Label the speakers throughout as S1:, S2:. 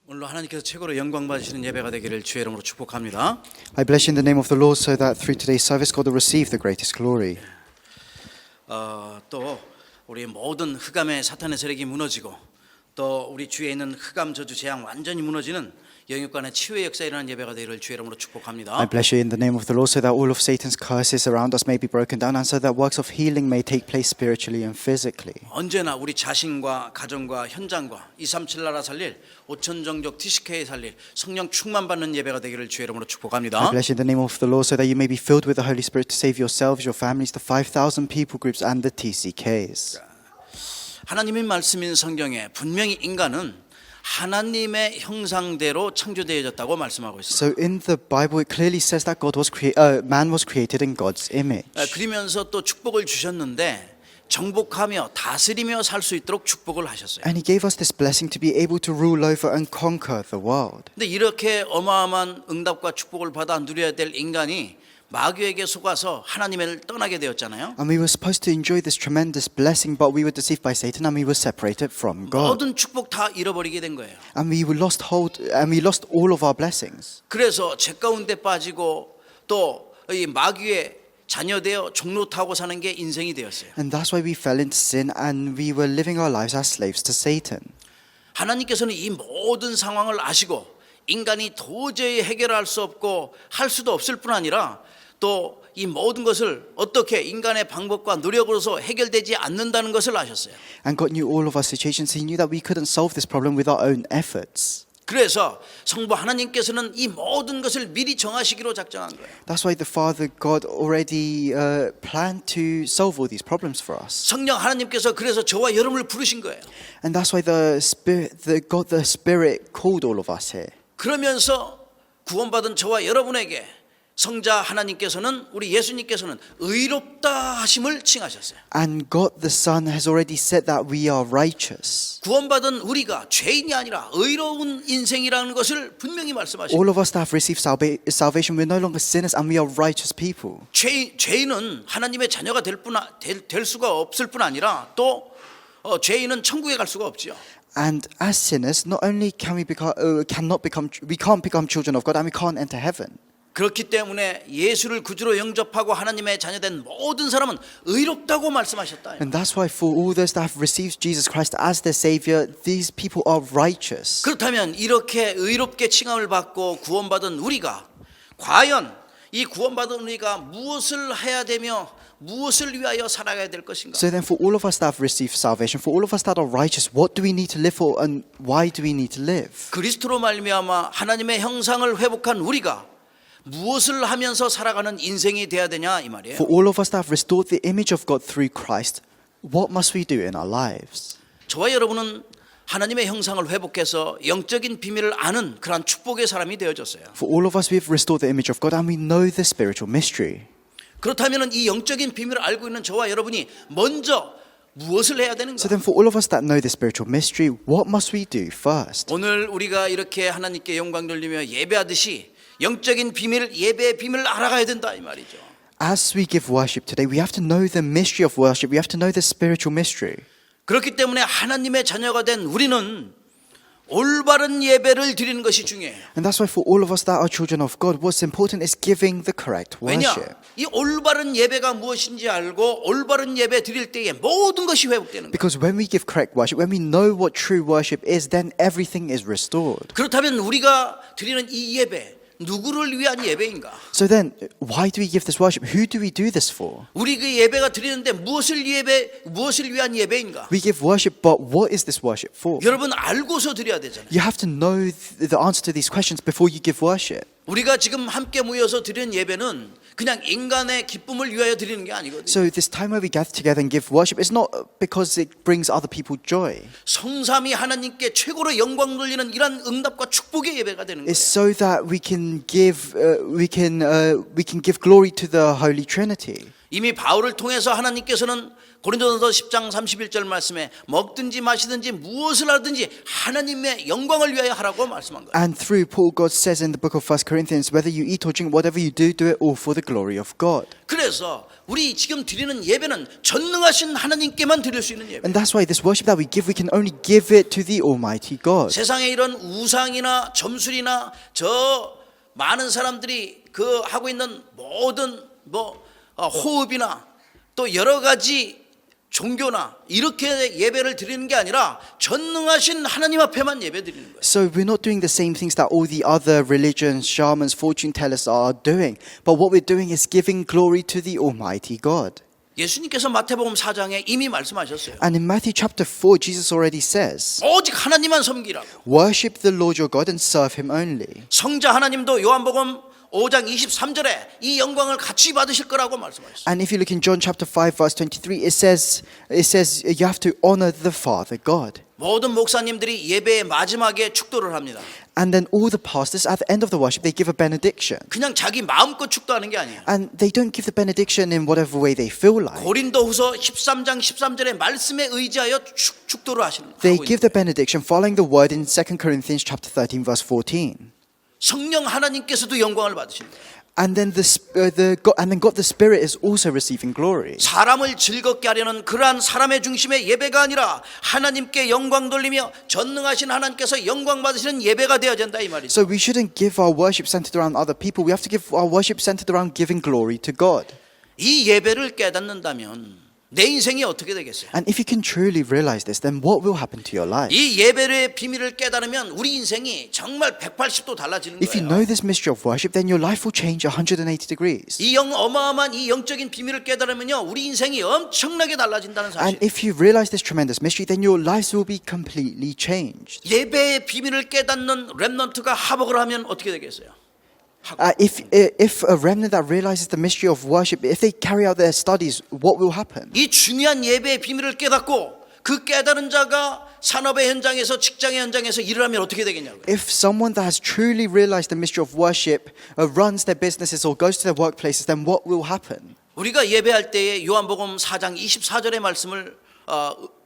S1: 오늘도 하나님께서 최고로 영광 받으시는 예배가 되기를 주의 이름으로 축복합니다.
S2: I bless you in the name of the Lord so that through today's service God will receive the greatest glory.
S1: 또 우리 모든 흑암의 사탄의 세력이 무너지고 또 우리 주위에 있는 흑암 저주 재앙 완전히 무너지는 영육간의 치유의 역사에 일어나는 예배가 되기를 주의 이름으로 축복합니다.
S2: I bless you in the name of the Lord so that all of Satan's curses around us may be broken down and so that works of healing may take place spiritually and physically.
S1: 언제나 우리 자신과 가정과 현장과 237 나라 살릴 5천 종족 TCK에 살릴 성령 충만 받는 예배가 되기를 주의 이름으로 축복합니다.
S2: I bless you in the name of the Lord so that you may be filled with the Holy Spirit to save yourselves, your families, the 5,000 people groups and the TCKs.
S1: 하나님의 말씀인 성경에 분명히 인간은 하나님의 형상대로 창조되어졌다고 말씀하고 있습니다.
S2: So in the Bible it clearly says that man was created in God's image.
S1: 그러면서 또 축복을 주셨는데 정복하며 다스리며 살 수 있도록 축복을 하셨어요.
S2: And he gave us this blessing to be able to rule over and conquer the world.
S1: 근데 이렇게 어마어마한 응답과 축복을 받아 누려야 될 인간이 마귀에게 속아서 하나님을 떠나게 되었잖아요.
S2: And we were supposed to enjoy this tremendous blessing, but we were deceived by Satan and we were separated from God.
S1: 모든 축복 다 잃어버리게 된 거예요.
S2: And we lost all of our blessings.
S1: 그래서 죄 가운데 빠지고 또 이 마귀의 자녀되어 종로 타고 사는 게 인생이 되었어요.
S2: And that's why we fell into sin and we were living our lives as slaves to Satan.
S1: 하나님께서는 이 모든 상황을 아시고 인간이 도저히 해결할 수 없고 할 수도 없을 뿐 아니라 또 이 모든 것을 어떻게 인간의 방법과 노력으로서 해결되지 않는다는 것을 아셨어요.
S2: And God knew all of our situations. He knew that we couldn't solve this problem with our own efforts.
S1: 그래서 성부 하나님께서는 이 모든 것을 미리 정하시기로 작정한 거예요.
S2: That's why the Father God already planned to solve all these problems for us.
S1: 성령 하나님께서 그래서 저와 여러분을 부르신 거예요.
S2: And that's why the Spirit called all of us here.
S1: 그러면서 구원받은 저와 여러분에게 성자 하나님께서는 우리 예수님께서는 의롭다 하심을 칭하셨어요.
S2: And God the Son has already said that we are righteous.
S1: 구원받은 우리가 죄인이 아니라 의로운 인생이라는 것을 분명히 말씀하십니다.
S2: All of us that have received salvation, we're no longer sinners and we are righteous people.
S1: 죄인은 하나님의 자녀가 될 수가 없을 뿐 아니라 또 죄인은 천국에 갈 수가 없죠.
S2: And as sinners, not only we can't become children of God and we can't enter heaven.
S1: 그렇기 때문에 예수를 구주로 영접하고 하나님의 자녀된 모든 사람은 의롭다고 말씀하셨다.
S2: And that's why for all those that have received Jesus Christ as their Savior, these people are righteous.
S1: 그렇다면 이렇게 의롭게 칭함을 받고 구원받은 우리가 과연 이 구원받은 우리가 무엇을 해야 되며 무엇을 위하여 살아가야 될 것인가?
S2: So then for all of us that have received salvation, for all of us that are righteous, what do we need to live for and why do we need to live?
S1: 그리스도로 말미암아 하나님의 형상을 회복한 우리가 무엇을 하면서 살아가는 인생이 돼야 되냐 이 말이에요.
S2: For all of us that have restored the image of God through Christ, what must we do in our lives?
S1: 저와 여러분은 하나님의 형상을 회복해서 영적인 비밀을 아는 그런 축복의 사람이 되어졌어요.
S2: For all of us, we have restored the image of God and we know the spiritual mystery.
S1: 그렇다면 이 영적인 비밀을 알고 있는 저와 여러분이 먼저 무엇을 해야 되는가?
S2: So then for all of us that know the spiritual mystery, what must we do first?
S1: 오늘 우리가 이렇게 하나님께 영광 돌리며 예배하듯이 영적인 비밀, 예배의 비밀을 알아가야 된다 이 말이죠.
S2: As we give worship today, we have to know the mystery of worship. We have to know the spiritual mystery.
S1: 그렇기 때문에 하나님의 자녀가 된 우리는 올바른 예배를 드리는 것이 중요해요.
S2: And that's why for all of us that are children of God, what's important is giving the correct
S1: 왜냐?
S2: worship.
S1: 이 올바른 예배가 무엇인지 알고 올바른 예배 드릴 때에 모든 것이 회복되는 거예요.
S2: Because when we give correct worship, when we know what true worship is, then everything is restored.
S1: 그렇다면 우리가 드리는 이 예배 누구를 위한 예배인가?
S2: So then, why do we give this worship? Who do we do this for?
S1: 우리 그 예배가 드리는데 무엇을 위한 예배인가?
S2: We give worship, but what is this worship for?
S1: 여러분 알고서 드려야 되잖아요.
S2: You have to know the answer to these questions before you give worship.
S1: 우리가 지금 함께 모여서 드리는 예배는 그냥 인간의 기쁨을 위하여 드리는 게 아니거든요.
S2: So this time where we gather together and give worship is not because it brings other people joy.
S1: 성삼위 하나님께 최고로 영광 돌리는 이런 응답과 축복의 예배가 되는 거예요.
S2: It's so that we can give glory to the Holy Trinity.
S1: 이미 바울을 통해서 하나님께서는 고린도전서 10장 31절 말씀에 먹든지 마시든지 무엇을 하든지 하나님의 영광을 위하여 하라고 말씀한 거예요.
S2: And through Paul, God says in the book of 1 Corinthians, whether you eat or drink, whatever you do it all for the glory of God.
S1: 그래서 우리 지금 드리는 예배는 전능하신 하나님께만 드릴 수 있는 예배.
S2: And that's why this worship that we give, we can only give it to the Almighty God.
S1: 세상에 이런 우상이나 점술이나 저 많은 사람들이 그 하고 있는 모든 호흡이나 또 여러 가지 종교나 이렇게 예배를 드리는 게 아니라 전능하신 하나님 앞에만 예배 드리는 거예요.
S2: So we're not doing the same things that all the other religions, shamans, fortune tellers are doing. But what we're doing is giving glory to the Almighty God.
S1: 예수님께서 마태복음 4장에 이미 말씀하셨어요.
S2: And in Matthew chapter 4, Jesus already says,
S1: 오직 하나님만 섬기라고.
S2: worship the Lord your God and serve him only.
S1: 성자 하나님도 요한복음 5장 23절에 이 영광을 같이 받으실 거라고 말씀하셨어요.
S2: And if you look in John chapter 5 verse 23, it says you have to honor the Father God.
S1: 모든 목사님들이 예배의 마지막에 축도를 합니다.
S2: And then all the pastors at the end of the worship, they give a benediction.
S1: 그냥 자기 마음껏 축도하는 게 아니에요.
S2: And they don't give the benediction in whatever way they feel like.
S1: 고린도후서 13장 13절의 말씀에 의지하여 축도를 하시는
S2: They
S1: 거예요.
S2: give the benediction following the word in 2 Corinthians chapter 13 verse 14.
S1: 성령 하나님께서도 영광을 받으시는 거예요.
S2: And then God the Spirit is also receiving glory.
S1: 사람을 즐겁게 하려는 그러한 사람의 중심의 예배가 아니라 하나님께 영광 돌리며 전능하신 하나님께서 영광 받으시는 예배가 되어야 된다 이 말이죠.
S2: So we shouldn't give our worship centered around other people. We have to give our worship centered around giving glory to God.
S1: 이 예배를 깨닫는다면 내 인생이 어떻게 되겠어요?
S2: And if you can truly realize this, then what will happen to your life?
S1: 이 예배의 비밀을 깨달으면 우리 인생이 정말 180도 달라지는
S2: If you
S1: 거예요.
S2: know this mystery of worship, then your life will change 180 degrees.
S1: 이 어마어마한 이 영적인 비밀을 깨달으면요 우리 인생이 엄청나게 달라진다는 사실.
S2: And if you realize this tremendous mystery, then your lives will be completely changed.
S1: 예배의 비밀을 깨닫는 렘넌트가 하복을 하면 어떻게 되겠어요?
S2: If a remnant that realizes the mystery of worship, if they carry out their studies, what will happen?
S1: 이 중요한 예배의 비밀을 깨닫고 그 깨달은 자가 산업의 현장에서 직장의 현장에서 일을 하면 어떻게 되겠냐고요.
S2: If someone that has truly realized the mystery of worship runs their businesses or goes to their workplaces, then what will happen?
S1: 우리가 예배할 때에 요한복음 4장 24절의 말씀을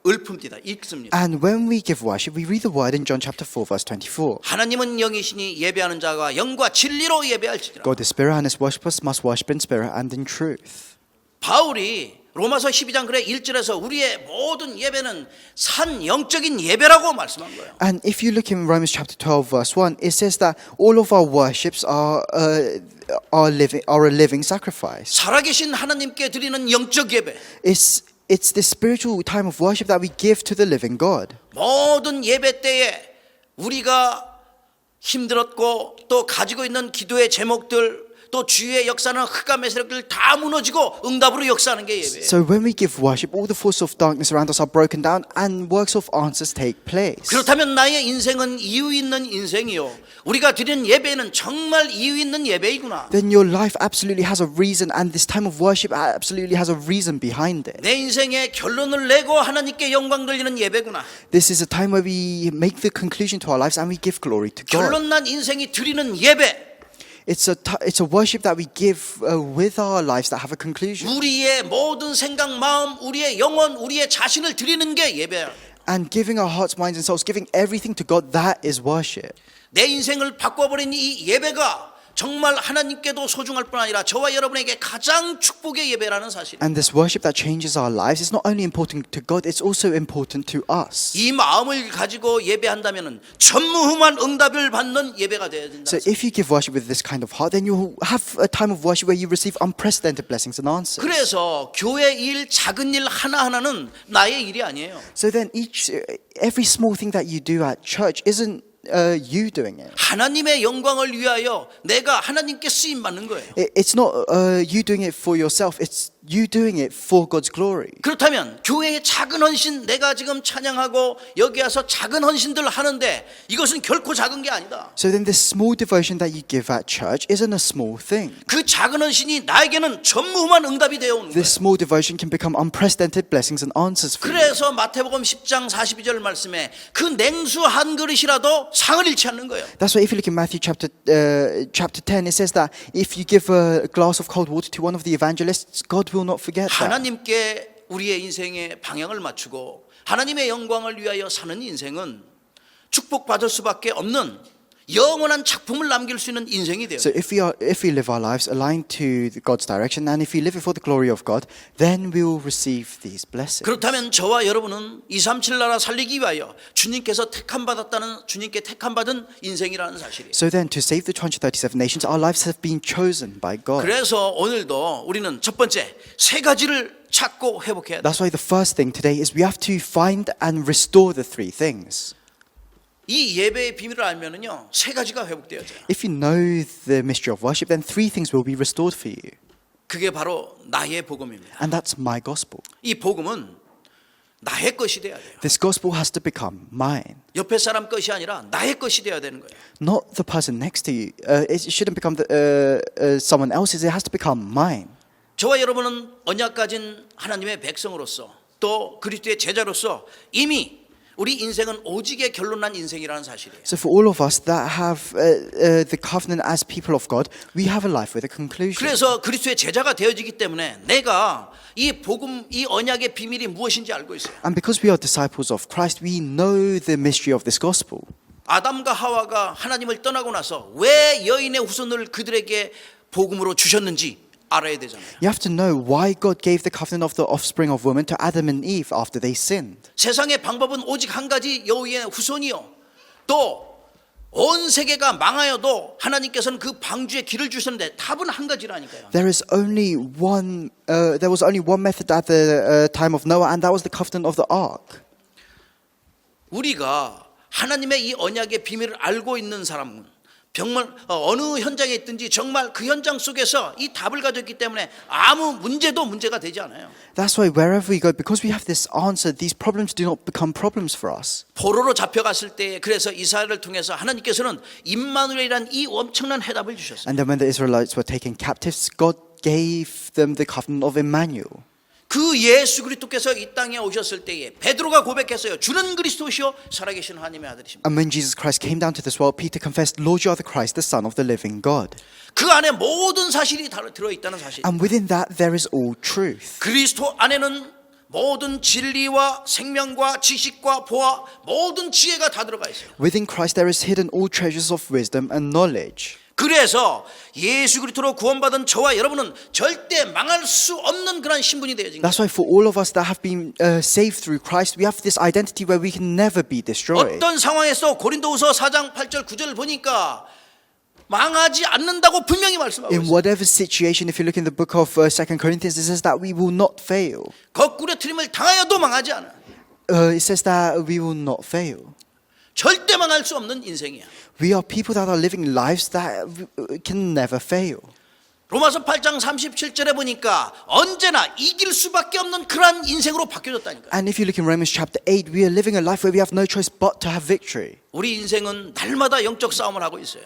S1: 읊습니다. 읽습니다.
S2: And when we give worship, we read the word in John chapter 4 verse 24.
S1: 하나님은 영이시니 예배하는 자가 영과 진리로 예배할지니라.
S2: God is spirit and his worshippers must worship in spirit and in truth.
S1: 바울이 로마서 12장 그래 1절에서 우리의 모든 예배는 산 영적인 예배라고 말씀한 거예요.
S2: And if you look in Romans chapter 12 verse 1, it says that all of our worships are a living sacrifice.
S1: 살아계신 하나님께 드리는 영적 예배.
S2: It's the spiritual time of worship that we give to the living God.
S1: 모든 예배 때에 우리가 힘들었고 또 가지고 있는 기도의 제목들 또 주의 역사는 흑암의 세력들 다 무너지고 응답으로 역사하는 게 예배예요.
S2: So when we give worship, all the forces of darkness around us are broken down and works of answers take place.
S1: 그렇다면 나의 인생은 이유 있는 인생이요. 우리가 드리는 예배는 정말 이유 있는 예배이구나.
S2: Then your life absolutely has a reason, and this time of worship absolutely has a reason behind it.
S1: 내 인생의 결론을 내고 하나님께 영광 돌리는 예배구나.
S2: This is a time where we make the conclusion to our lives and we give glory to God.
S1: 결론난 인생이 드리는 예배.
S2: It's a worship that we give with our lives that have a conclusion.
S1: 우리의 모든 생각, 마음, 우리의 영혼, 우리의 자신을 드리는 게 예배야.
S2: And giving our hearts, minds, and souls, giving everything to God, that is worship.
S1: 내 인생을 바꿔버린 이 예배가 정말 하나님께도 소중할 뿐 아니라 저와 여러분에게 가장 축복의 예배라는 사실.
S2: And this worship that changes our lives is not only important to God, it's also important to us.
S1: 이 마음을 가지고 예배한다면은 전무후무한 응답을 받는 예배가 되어야 된다.
S2: So if you give worship with this kind of heart, then you'll have a time of worship where you receive unprecedented blessings and answers.
S1: 그래서 교회 일, 작은 일 하나하나는 나의 일이 아니에요.
S2: So then every small thing that you do at church isn't you doing it.
S1: 하나님의 영광을 위하여 내가 하나님께 쓰임 받는 거예요.
S2: It's not you doing it for yourself. It's you doing it for God's glory.
S1: 그렇다면 교회의 작은 헌신 내가 지금 찬양하고 여기 와서 작은 헌신들 하는데 이것은 결코 작은 게 아니다.
S2: So then this small devotion that you give at church isn't a small thing.
S1: 그 작은 헌신이 나에게는 전무후무한 응답이 되어 오는 거예요.
S2: This small devotion can become unprecedented blessings and answers for you.
S1: 그래서 마태복음 10장 42절 말씀에 그 냉수 한 그릇이라도 상을 잃지 않는 거예요.
S2: That's why if you look in Matthew chapter 10, it says that if you give a glass of cold water to one of the evangelists, God God will not forget that.
S1: 하나님께 우리의 인생의 방향을 맞추고 하나님의 영광을 위하여 사는 인생은 축복받을 수밖에 없는 영원한 작품을 남길 수 있는 인생이 돼요.
S2: So if we live our lives aligned to God's direction, and if we live it for the glory of God, then we will receive these blessings.
S1: 그렇다면 저와 여러분은 237 나라 살리기 위하여 주님께서 주님께 택함받은 인생이라는 사실이에요.
S2: So then, to save the 237 nations, our lives have been chosen by God.
S1: 그래서 오늘도 우리는 첫 번째 세 가지를 찾고 회복해야 돼요.
S2: That's why the first thing today is we have to find and restore the three things.
S1: 이 예배의 비밀을 알면은요 세 가지가 회복되어져요.
S2: If you know the mystery of worship, then three things will be restored for you.
S1: 그게 바로 나의 복음입니다.
S2: And that's my gospel.
S1: 이 복음은 나의 것이 돼야 돼요.
S2: This gospel has to become mine.
S1: 옆에 사람 것이 아니라 나의 것이 돼야 되는 거예요.
S2: Not the person next to you. It shouldn't become someone else's. It has to become mine.
S1: 저와 여러분은 언약 가진 하나님의 백성으로서 또 그리스도의 제자로서 이미 우리 인생은 오직의 결론난 인생이라는 사실이에요.
S2: So for all of us that have the covenant as people of God, we have a life with a conclusion.
S1: 그래서 그리스도의 제자가 되어지기 때문에 내가 이 복음, 이 언약의 비밀이 무엇인지 알고 있어요.
S2: And because we are disciples of Christ, we know the mystery of this gospel.
S1: 아담과 하와가 하나님을 떠나고 나서 왜 여인의 후손을 그들에게 복음으로 주셨는지 알아야 되잖아요.
S2: You have to know why God gave the covenant of the offspring of woman to Adam and Eve after they sinned.
S1: 세상의 방법은 오직 한 가지 여호의 후손이요. 또 온 세계가 망하여도 하나님께서는 그 방주의 길을 주셨는데 답은 한 가지라니까요.
S2: There was only one method at the time of Noah, and that was the covenant of the ark.
S1: 우리가 하나님의 이 언약의 비밀을 알고 있는 사람은 정말 어느 현장에 있든지 정말 그 현장 속에서 이 답을 가졌기 때문에 아무 문제가 되지 않아요.
S2: That's why wherever we go, because we have this answer, these problems do not become problems for us.
S1: 포로로 잡혀갔을 때 그래서 이스라엘을 통해서 하나님께서는 임마누엘이란 이 엄청난 해답을 주셨어요.
S2: And then when the Israelites were taken captives, God gave them the covenant of Emmanuel.
S1: 그 예수 그리스도께서 이 땅에 오셨을 때에 베드로가 고백했어요. 주는 그리스도시요 살아계신 하나님의 아들이십니다.
S2: And when Jesus Christ came down to this world, Peter confessed, Lord, you are the Christ, the Son of the living God.
S1: 그 안에 모든 사실이 다 들어있다는 사실.
S2: And within that, there is all truth.
S1: 그리스도 안에는 모든 진리와 생명과 지식과 보아 모든 지혜가 다 들어가 있어요.
S2: Within Christ, there is hidden all treasures of wisdom and knowledge.
S1: 그래서 예수 그리스도로 구원받은 저와 여러분은 절대 망할 수 없는 그런 신분이 되어진 거예요.
S2: That's why for all of us that have been saved through Christ, we have this identity where we can never be destroyed.
S1: 어떤 상황에서 고린도후서 4장 8절 9절을 보니까 망하지 않는다고 분명히 말씀하고
S2: In
S1: 있어요.
S2: whatever situation, if you look in the book of 2 Corinthians, it says that we will not fail.
S1: 거꾸로 틀림을 당하여도 망하지 않아.
S2: It says that we will not fail.
S1: 절대 망할 수 없는 인생이야.
S2: We are people that are living lives that can never fail.
S1: 로마서 8장 37절에 보니까 언제나 이길 수밖에 없는 그러한 인생으로 바뀌어졌다니까.
S2: And if you look in Romans chapter 8, we are living a life where we have no choice but to have victory.
S1: 우리 인생은 날마다 영적 싸움을 하고 있어요.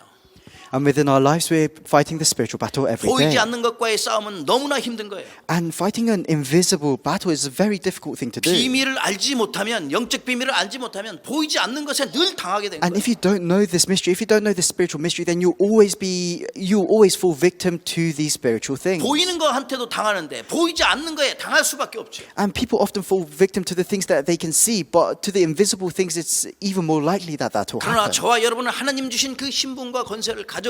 S2: And within our lives, we're fighting the spiritual battle every
S1: 보이지
S2: day.
S1: 않는 것과의 싸움은 너무나 힘든 거예요.
S2: And fighting an invisible battle is a very difficult thing to do.
S1: 비밀을 알지 못하면 영적 비밀을 알지 못하면 보이지 않는 것에 늘 당하게 되는
S2: And
S1: 거예요.
S2: if you don't know this mystery, if you don't know this spiritual mystery, then you'll always fall victim to these spiritual things.
S1: 보이는 거한테도 당하는데 보이지 않는 거에 당할 수밖에 없죠.
S2: And people often fall victim to the things that they can see, but to the invisible things, it's even more likely that will
S1: 그러나
S2: happen.
S1: 저와 여러분은 하나님 주신 그 신분과 권세를 가졌기에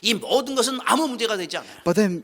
S1: 이 모든 것은 아무 문제가 되지 않아요.
S2: But then,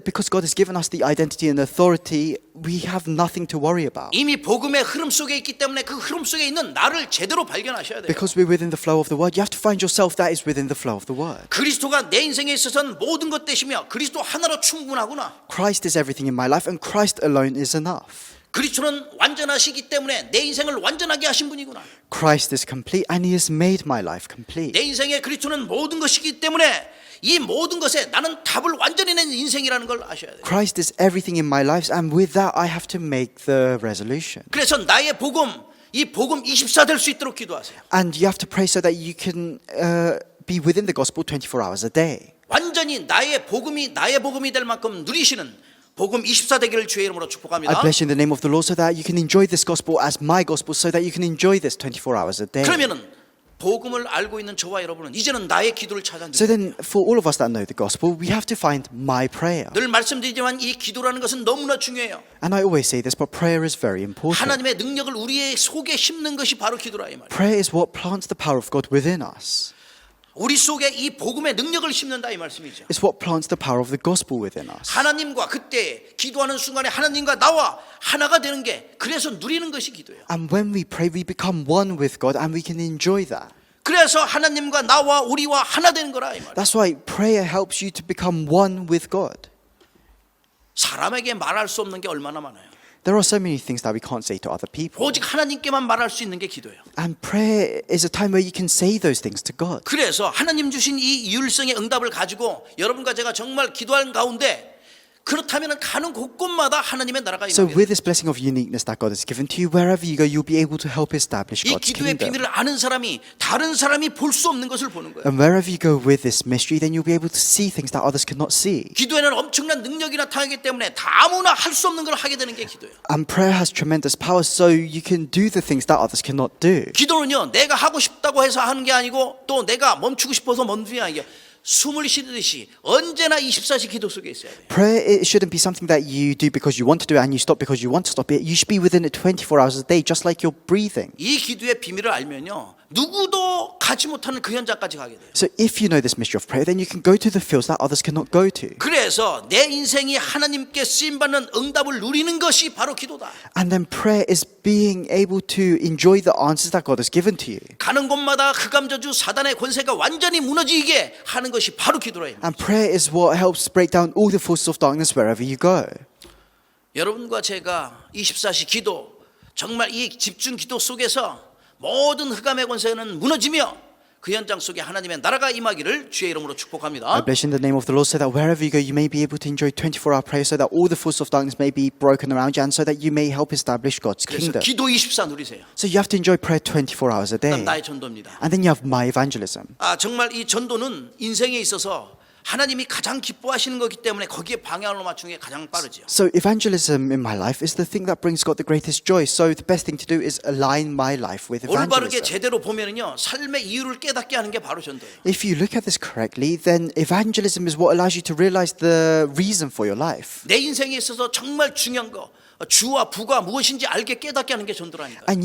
S2: because God has given us the identity and authority, we have nothing to worry about.
S1: 이미 복음의 흐름 속에 있기 때문에 그 흐름 속에 있는 나를 제대로 발견하셔야 돼요.
S2: Because we're within the flow of the word, you have to find yourself that is within the flow of the word.
S1: 그리스도가 내 인생에 있어서는 모든 것 되시며 그리스도 하나로 충분하구나.
S2: Christ is everything in my life, and Christ alone is enough.
S1: 그리스도는 완전하시기 때문에 내 인생을 완전하게 하신 분이구나.
S2: Christ is complete, and He has made my life complete.
S1: 내 인생에 그리스도는 모든 것이기 때문에 이 모든 것에 나는 답을 완전히 낸 인생이라는 걸 아셔야 돼요.
S2: Christ is everything in my life, and with that, I have to make the resolution.
S1: 그래서 나의 복음, 이 복음 24 될 수 있도록 기도하세요.
S2: And you have to pray so that you can be within the gospel 24 hours a day.
S1: 완전히 나의 복음이 될 만큼 누리시는 복음 24 되기를 주의 이름으로 축복합니다.
S2: I bless you in the name of the Lord so that you can enjoy this gospel as my gospel, so that you can enjoy this 24 hours a day.
S1: 그러면은 복음을 알고 있는 저와 여러분은 이제는 나의 기도를 찾아야
S2: So
S1: 됩니다.
S2: then, for all of us that know the gospel, we have to find my prayer.
S1: 늘 말씀드리지만 이 기도라는 것은 너무나 중요해요.
S2: And I always say this, but prayer is very important.
S1: 하나님의 능력을 우리의 속에 심는 것이 바로 기도라 이 말이에요.
S2: Prayer is what plants the power of God within us.
S1: 우리 속에 이 복음의 능력을 심는다 이 말씀이죠.
S2: It's what plants the power of the gospel within us.
S1: 하나님과 그때 기도하는 순간에 하나님과 나와 하나가 되는 게 그래서 누리는 것이 기도예요.
S2: And when we pray, we become one with God and we can enjoy that.
S1: 그래서 하나님과 나와 우리와 하나 되는 거라 이 말이에요.
S2: That's why prayer helps you to become one with God.
S1: 사람에게 말할 수 없는 게 얼마나 많아요.
S2: There are so many things that we can't say to other people.
S1: 오직 하나님께만 말할 수 있는 게 기도예요.
S2: And prayer is a time where you can say those things to God.
S1: 그래서 하나님 주신 이 유일성의 응답을 가지고 여러분과 제가 정말 기도하는 가운데 그렇다면 가는 곳곳마다 하나님의 나라가
S2: So
S1: 임하게
S2: with
S1: 돼요.
S2: this blessing of uniqueness that God has given to you, wherever you go, you'll be able to help establish
S1: 이
S2: God's
S1: 기도의
S2: kingdom.
S1: 비밀을 아는 사람이 다른 사람이 볼 수 없는 것을 보는 거예요.
S2: And wherever you go with this mystery, then you'll be able to see things that others cannot see.
S1: 기도에는 엄청난 능력이 나타나기 때문에 아무나 할 수 없는 걸 하게 되는 게 기도예요.
S2: And prayer has tremendous power, so you can do the things that others cannot do.
S1: 기도는요, 내가 하고 싶다고 해서 하는 게 아니고 또 내가 멈추고 싶어서 멈추는 게 아니고 숨을 쉬듯이 언제나 24시 기도 속에 있어야 돼요.
S2: Prayer, it shouldn't be something that you do because you want to do it and you stop because you want to stop it. You should be within it 24 hours a day, just like you're breathing.
S1: 이 기도의 비밀을 알면요, 누구도 가지 못하는 그 현장까지 가게 돼요.
S2: So if you know this mystery of prayer, then you can go to the fields that others cannot go to.
S1: 그래서 내 인생이 하나님께 쓰임받는 응답을 누리는 것이 바로 기도다.
S2: And then prayer is being able to enjoy the answers that God has given to you.
S1: 가는 곳마다 흑암저주 사단의 권세가 완전히 무너지게 하는 것이 바로 기도라.
S2: And prayer is what helps break down all the forces of darkness wherever you go.
S1: 여러분과 제가 24시 기도, 정말 이 집중 기도 속에서 모든 흑암의 권세는 무너지며 그 현장 속에 하나님의 나라가 임하기를 주의 이름으로
S2: I
S1: 축복합니다.
S2: bless you in the name of the Lord so that wherever you go, you may be able to enjoy 24-hour prayer so that all the forces of darkness may be broken around you and so that you may help establish God's
S1: 그래서
S2: kingdom.
S1: 기도 24 누리세요.
S2: So you have to enjoy prayer 24 hours a day.
S1: 그다음 나의 전도입니다.
S2: And then you have my evangelism.
S1: 정말 이 전도는 인생에 있어서 하나님이 가장 기뻐하시는 거기 때문에 거기에 방향을 맞추는 게 가장 빠르죠.
S2: So evangelism in my life is the thing that brings God the greatest joy. So the best thing to do is align my life with
S1: 올바르게
S2: evangelism.
S1: 제대로 보면은요, 삶의 이유를 깨닫게 하는 게 바로 전도예요.
S2: If you look at this correctly, then evangelism is what allows you to realize the reason for your life.
S1: 내 인생에 있어서 정말 중요한 거, 주와 부가 무엇인지 알게 깨닫게 하는 게 전도라니까.
S2: And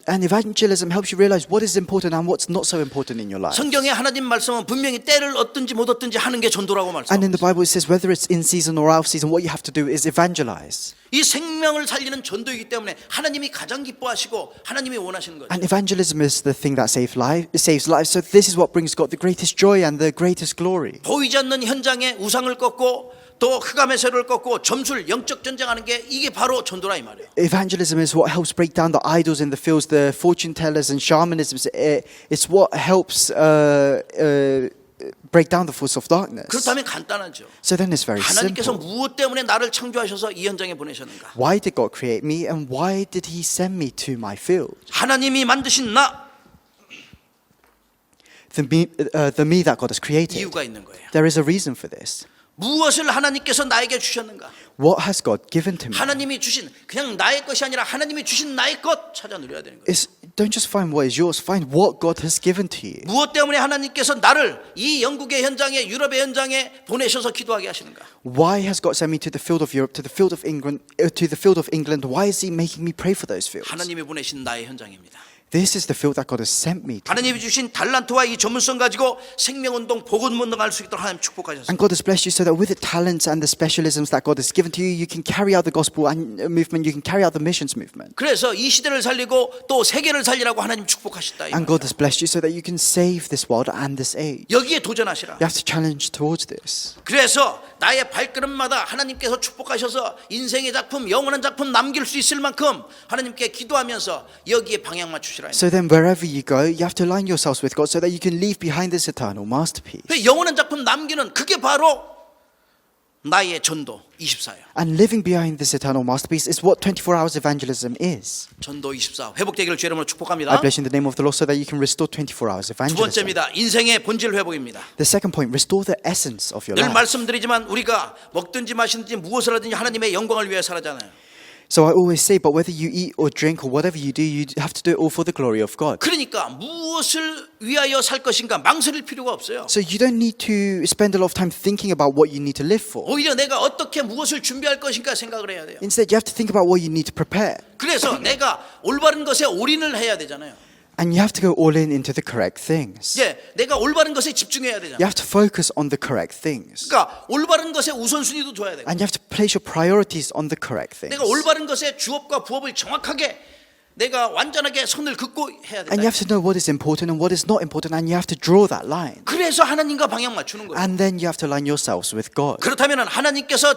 S2: and evangelism helps you realize what is important and what's not so important in your life.
S1: 성경에 하나님 말씀은 분명히 때를 얻든지 못 얻든지 하는 게 전도라고
S2: And in the
S1: 말씀합니다.
S2: Bible it says whether it's in season or out of season, what you have to do is evangelize.
S1: 이 생명을 살리는 전도이기 때문에 하나님이 가장 기뻐하시고 하나님이 원하시는 거죠.
S2: And evangelism is the thing that saves lives. So this is what brings God the greatest joy and the greatest glory.
S1: 보이지 않는 현장에 우상을 꺾고 또 흑암의 세력을 꺾고 점술 영적 전쟁하는 게 이게 바로 전도라 이 말이에요.
S2: Evangelism is what helps break down the idols in the fields, the fortune tellers and shamanism. It's what helps break down the force of darkness.
S1: 그렇다면 간단하죠.
S2: So then it's very
S1: 하나님께서
S2: simple.
S1: 무엇 때문에 나를 창조하셔서 이 현장에 보내셨는가?
S2: Why did God create me and why did He send me to my field?
S1: 하나님이 만드신 나
S2: The me that God has created.
S1: 이유가 있는 거예요.
S2: There is a reason for this.
S1: 무엇을 하나님께서 나에게 주셨는가?
S2: What has God given to me?
S1: 하나님이 주신 그냥 나의 것이 아니라 하나님이 주신 나의 것 찾아 누려야 되는 거예요.
S2: Don't just find what is yours, find what God has given to you.
S1: 무엇 때문에 하나님께서 나를 이 영국의 현장에 유럽의 현장에 보내셔서 기도하게 하시는가?
S2: Why has God sent me to the field of Europe, to the field of England, to the field of England? Why is He making me pray for those fields?
S1: 하나님이 보내신 나의 현장입니다.
S2: This is the field that God has sent me to.
S1: 하나님이 주신 달란트와 이 전문성 가지고 생명운동, 복음운동 할 수 있도록 하나님 축복하셨습니다.
S2: And God has blessed you so that with the talents and the specialisms that God has given to you, you can carry out the gospel and movement, you can carry out the missions movement.
S1: 그래서 이 시대를 살리고 또 세계를 살리라고 하나님 축복하셨다. 이
S2: And God
S1: 말이에요.
S2: has blessed you so that you can save this world and this age.
S1: 여기에 도전하시라.
S2: You have to challenge towards this.
S1: 그래서 나의 발걸음마다 하나님께서 축복하셔서 인생의 작품, 영원한 작품 남길 수 있을 만큼 하나님께 기도하면서 여기에 방향 맞추시라.
S2: So then wherever you go, you have to align yourselves with God so that you can leave behind this eternal masterpiece.
S1: 영원한 작품 남기는 그게 바로 나의 전도 24예요.
S2: And living behind this eternal masterpiece is what 24 hours evangelism is.
S1: 전도 24 회복되기를 주의 이름으로
S2: I
S1: 축복합니다.
S2: bless you in the name of the Lord so that you can restore 24 hours
S1: 두
S2: evangelism.
S1: 번째입니다. 인생의 본질 회복입니다.
S2: The second point, restore the essence of your
S1: 늘
S2: life.
S1: 말씀드리지만 우리가 먹든지 마시든지 무엇을 하든지 하나님의 영광을 위해 살아잖아요.
S2: So I always say, but whether you eat or drink or whatever you do, you have to do it all for the glory of God.
S1: 그러니까 무엇을 위하여 살 것인가 망설일 필요가 없어요.
S2: So you don't need to spend a lot of time thinking about what you need to live for.
S1: 오히려 내가 어떻게 무엇을 준비할 것인가 생각을 해야 돼요.
S2: Instead, you have to think about what you need to prepare.
S1: 그래서 내가 올바른 것에 올인을 해야 되잖아요.
S2: And you have to go all in into the correct things.
S1: 이제 내가 올바른 것에 집중해야 되잖아요.
S2: You have to focus on the correct things.
S1: 그러니까 올바른 것에 우선순위도 둬야 되고
S2: And you have to place your priorities on the correct things.
S1: 내가 올바른 것에 주업과 부업을 정확하게 내가 완전하게 선을 긋고 해야
S2: And you
S1: 된다.
S2: have to know what is important and what is not important, and you have to draw that line.
S1: 그래서 하나님과 방향 맞추는 거예요.
S2: And then you have to align yourselves with God.
S1: 그렇다면 하나님께서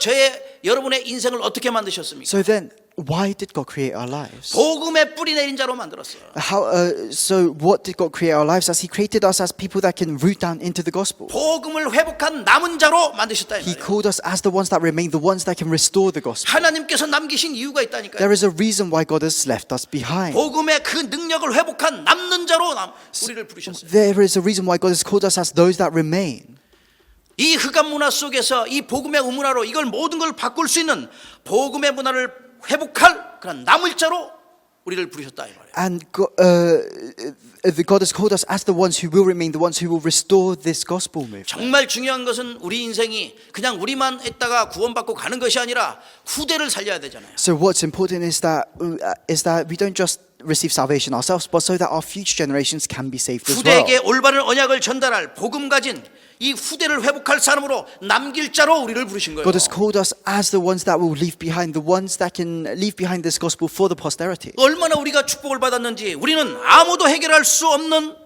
S1: 여러분의 인생을 어떻게 만드셨습니까?
S2: So then, why did God create our lives?
S1: 복음의 뿌리 내린 자로 만들었어요.
S2: So what did God create our lives as? He created us as people that can root down into the gospel.
S1: 복음을 회복한 남은 자로 만드셨다 이
S2: He
S1: 말이에요.
S2: called us as the ones that remain, the ones that can restore the gospel.
S1: 하나님께서 남기신 이유가 있다니까요.
S2: There is a reason why God has left us behind.
S1: 복음의 그 능력을 회복한 남는 자로 우리를 부르셨어요.
S2: There is a reason why God has called us as those that remain.
S1: 이 흑암 문화 속에서 이 복음의 문화로 이걸 모든 걸 바꿀 수 있는 복음의 문화를 회복할 그런 남을 자로 우리를 부르셨다 이 말이에요.
S2: And God has called us as the ones who will remain, the ones who will restore this gospel movement.
S1: 정말 중요한 것은 우리 인생이 그냥 우리만 했다가 구원받고 가는 것이 아니라 후대를 살려야 되잖아요.
S2: So what's important is that we don't just receive salvation ourselves, but so that our future generations can be saved as well.
S1: 후대에게 올바른 언약을 전달할 복음 가진 이 후대를 회복할 사람으로 남길 자로 우리를 부르신 거예요.
S2: God has called us as the ones that will leave behind, the ones that can leave behind this gospel for the posterity.
S1: 얼마나 우리가 축복을 받았는지 우리는 아무도 해결할 수 없는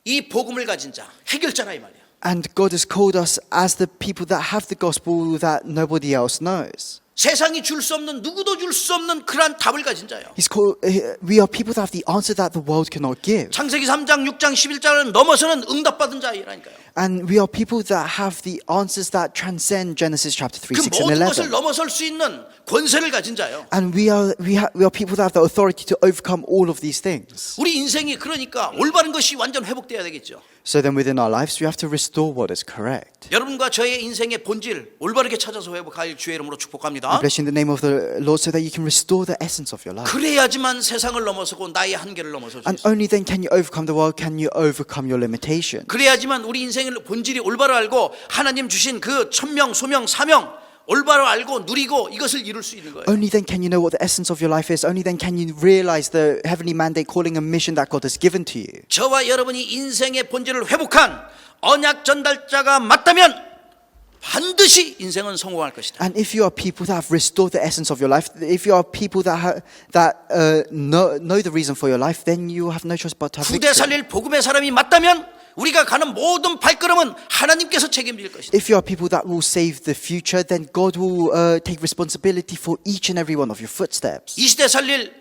S1: 이 복음을 가진 자, 해결자라 이 말이야.
S2: And God has called us as the people that have the gospel that nobody else knows.
S1: 세상이 줄 수 없는 누구도 줄 수 없는 그러한 답을 가진 자예요.
S2: We are people that have the answer that the world cannot give.
S1: 창세기 3장, 6장, 11장을 넘어서는 응답받은 자이라니까요.
S2: And we are people that have the answers that transcend Genesis chapter 3,
S1: 그
S2: 6, and
S1: 모든 것을
S2: 11.
S1: 넘어설 수 있는 권세를 가진 자예요.
S2: And we are people that have the authority to overcome all of these things.
S1: 우리 인생이 그러니까 올바른 것이 완전 회복돼야 되겠죠.
S2: So then within our lives, we have to restore what is correct.
S1: 여러분과 저의 인생의 본질 올바르게 찾아서 회복할 주의 이름으로
S2: I
S1: 축복합니다.
S2: bless you in the name of the Lord so that you can restore the essence of your life.
S1: 그래야지만 세상을 넘어서고 나의 한계를 넘어설 수
S2: And
S1: 있어요.
S2: only then can you overcome the world, can you overcome your limitation.
S1: 그래야지만 우리 인생의 본질이 올바로 알고 하나님 주신 그 천명, 소명, 사명 올바로 알고 누리고 이것을 이룰 수 있는 거예요.
S2: Only then can you know what the essence of your life is. Only then can you realize the heavenly mandate, calling, and mission that God has given to you.
S1: 저와 여러분이 인생의 본질을 회복한 언약 전달자가 맞다면 반드시 인생은 성공할 것이다.
S2: And if you are people that have restored the essence of your life, if you are people that know the reason for your life, then you have no choice but to have
S1: 후대
S2: victory.
S1: 살릴 복음의 사람이 맞다면 우리가 가는 모든 발걸음은 하나님께서 책임질 것이다.
S2: If you are people that will save the future, then God will take responsibility for each and every one of your footsteps.
S1: 이 시대 살릴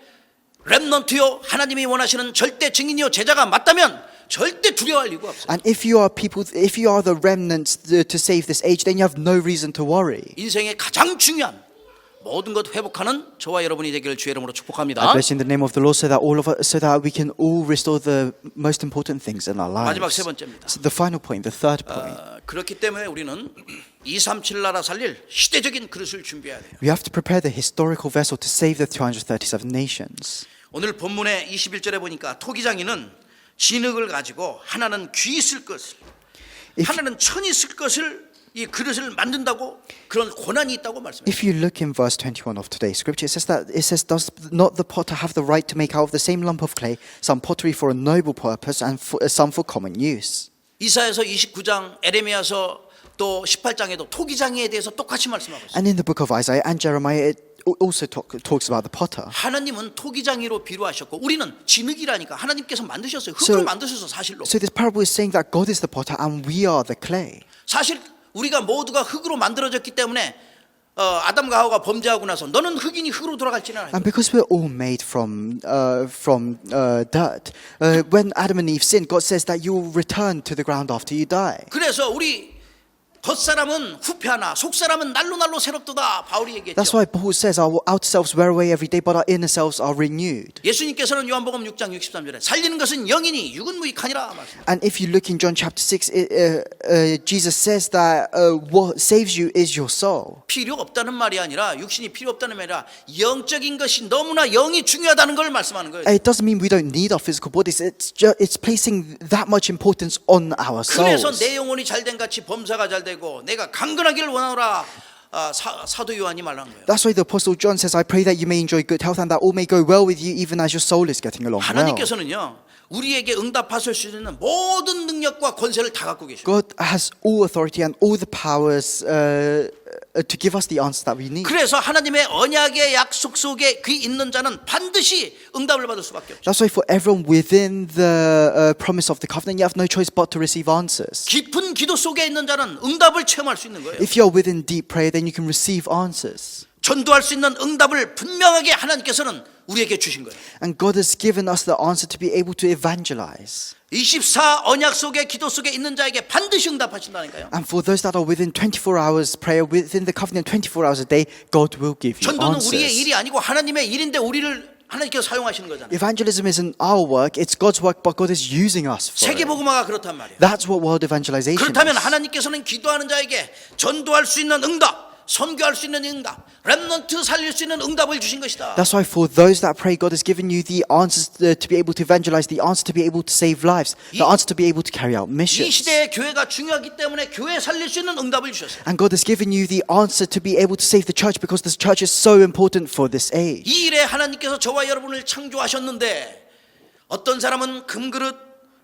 S1: 렘넌트요 하나님이 원하시는 절대 증인이요 제자가 맞다면 절대 두려워할 이유가 없어요.
S2: And if you are the remnants to save this age, then you have no reason to worry.
S1: 인생의 가장 중요한 모든 것 회복하는 저와 여러분이 되기를 주의 이름으로 축복합니다.
S2: I bless you in the name of the Lord, so that we can all restore the most important things in our
S1: 마지막
S2: lives.
S1: 세 번째입니다.
S2: So the final point, the third point,
S1: 그렇기 때문에 우리는 237 나라 살릴 시대적인 그릇을 준비해야 돼요.
S2: we have to prepare the historical vessel to save the 237 nations.
S1: 오늘 본문의 21절에 보니까 토기장이는 진흙을 가지고 하나는 귀 쓸 것을 하나는 천이 쓸 것을 이 그릇을 만든다고 그런 권한이 있다고 말씀해요.
S2: If you look in verse 21 of today's scripture, it says, does not the potter have the right to make out of the same lump of clay some pottery for a noble purpose and some for common use?
S1: 이사야서 29장, 에레미야서 또 18장에도 토기장에 대해서 똑같이 말씀하고 있어요.
S2: And in the book of Isaiah and Jeremiah, it also talks about the potter.
S1: 하나님은 토기장이로 비유하셨고 우리는 진흙이라니까 하나님께서 만드셨어요. 흙으로 만드셔서 사실로.
S2: So this parable is saying that God is the potter and we are the clay.
S1: 사실 우리가 모두가 흙으로 만들어졌기 때문에 아담과 하와가 범죄하고 나서 너는 흙이니 흙으로 돌아갈지는 알고.
S2: And because we're all made from dirt, when Adam and Eve sinned, God says that you will return to the ground after you die.
S1: 그래서 우리 겉사람은 후패하나 속사람은 날로 새롭도다. 바울이 얘기했죠.
S2: That's why Paul says our outer selves wear away every day, but our inner selves are renewed.
S1: 예수님께서는 요한복음 6장 63절에 살리는 것은 영이니 육은 무익하니라 말씀.
S2: And if you look in John chapter 6, Jesus says that what saves you is your soul.
S1: 필요 없다는 말이 아니라 육신이 필요 없다는 말이 아니라 영적인 것이 너무나 영이 중요하다는 걸 말씀하는 거예요.
S2: It doesn't mean we don't need our physical bodies. It's placing that much importance on our
S1: 그래서
S2: souls.
S1: 내 영혼이 잘된 같이 범사가 잘되고 내가 강건하기를 원하노라. 사도 요한이 말한 거예요.
S2: That's why the Apostle John says, I pray that you may enjoy good health and that all may go well with you even as your soul is getting along well.
S1: 하나님께서는요 우리에게 응답하실 수 있는 모든 능력과 권세를 다 갖고 계셔요.
S2: God has all authority and all the powers to give us the answer that we need.
S1: 그래서 하나님의 언약의 약속 속에 그 있는 자는 반드시 응답을 받을 수밖에 없죠.
S2: That's why for everyone within the promise of the covenant, you have no choice but to receive answers.
S1: 깊은 기도 속에 있는 자는 응답을 체험할 수 있는 거예요.
S2: If you're within deep prayer, then you can receive answers.
S1: 전도할 수 있는 응답을 분명하게 하나님께서는 우리에게 주신 거예요.
S2: And God has given us the answer to be able to evangelize.
S1: 24 언약 속에 기도 속에 있는 자에게 반드시 응답하신다니까요.
S2: And for those that are within 24 hours prayer, within the covenant 24 hours a day, God will give you
S1: 전도는 우리의
S2: answers.
S1: 일이 아니고 하나님의 일인데 우리를 하나님께서 사용하시는 거잖아요.
S2: Evangelism isn't our work, it's God's work, but God is using us for it.
S1: 세계복음화가 그렇단 말이에요.
S2: That's what world evangelization
S1: 그렇다면
S2: is.
S1: 하나님께서는 기도하는 자에게 전도할 수 있는 응답, 선교할 수 있는 응답, 렘넌트 살릴 수 있는 응답을 주신 것이다.
S2: That's why for those that pray, God has given you the answers to be able to evangelize, the answer to be able to save lives, the answer to be able to carry out
S1: 이
S2: missions.
S1: 시대의 교회가 중요하기 때문에 교회 살릴 수 있는 응답을 주셨어요.
S2: And God has given you the answer to be able to save the church because the church is so important for this age.
S1: 이 일에 하나님께서 저와 여러분을 창조하셨는데 어떤 사람은 금그릇,